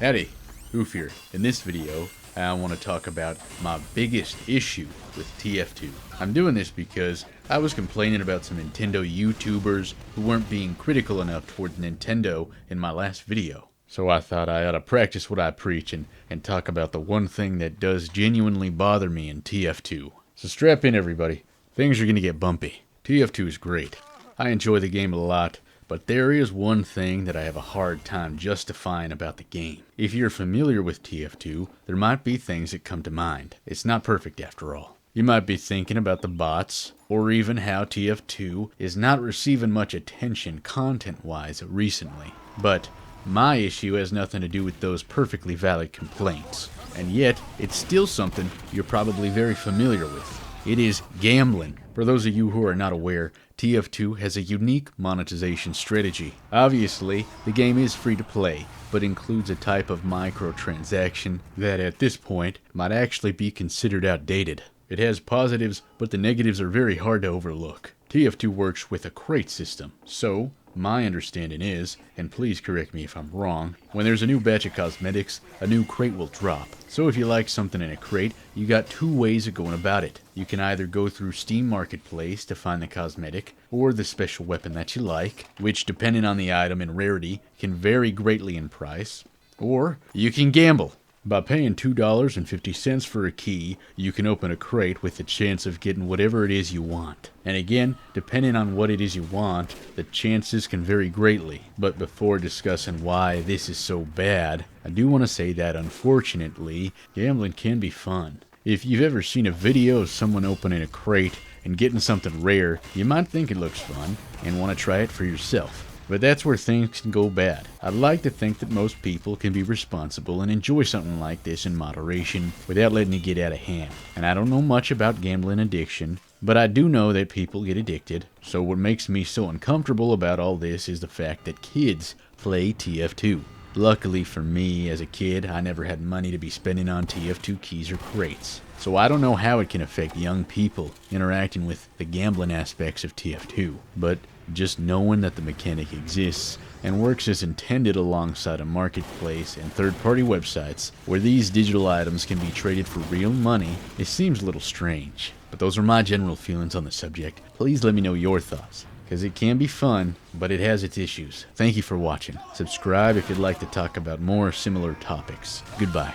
Howdy, Oof here. In this video, I want to talk about my biggest issue with TF2. I'm doing this because I was complaining about some Nintendo YouTubers who weren't being critical enough toward Nintendo in my last video. So I thought I ought to practice what I preach and talk about the one thing that does genuinely bother me in TF2. So strap in, everybody. Things are going to get bumpy. TF2 is great. I enjoy the game a lot. But there is one thing that I have a hard time justifying about the game. If you're familiar with TF2, there might be things that come to mind. It's not perfect after all. You might be thinking about the bots, or even how TF2 is not receiving much attention content-wise recently. But my issue has nothing to do with those perfectly valid complaints. And yet, it's still something you're probably very familiar with. It is gambling. For those of you who are not aware, TF2 has a unique monetization strategy. Obviously, the game is free to play, but includes a type of microtransaction that at this point might actually be considered outdated. It has positives, but the negatives are very hard to overlook. TF2 works with a crate system, so my understanding is, and please correct me if I'm wrong, when there's a new batch of cosmetics, a new crate will drop. So if you like something in a crate, you got two ways of going about it. You can either go through Steam Marketplace to find the cosmetic, or the special weapon that you like, which depending on the item and rarity, can vary greatly in price. Or you can gamble. By paying $2.50 for a key, you can open a crate with the chance of getting whatever it is you want. And again, depending on what it is you want, the chances can vary greatly. But before discussing why this is so bad, I do want to say that unfortunately, gambling can be fun. If you've ever seen a video of someone opening a crate and getting something rare, you might think it looks fun and want to try it for yourself. But that's where things can go bad. I'd like to think that most people can be responsible and enjoy something like this in moderation without letting it get out of hand. And I don't know much about gambling addiction, but I do know that people get addicted. So what makes me so uncomfortable about all this is the fact that kids play TF2. Luckily for me, as a kid, I never had money to be spending on TF2 keys or crates. So I don't know how it can affect young people interacting with the gambling aspects of TF2. But just knowing that the mechanic exists and works as intended alongside a marketplace and third-party websites where these digital items can be traded for real money, it seems a little strange. But those are my general feelings on the subject. Please let me know your thoughts, because it can be fun, but it has its issues. Thank you for watching. Subscribe if you'd like to talk about more similar topics. Goodbye.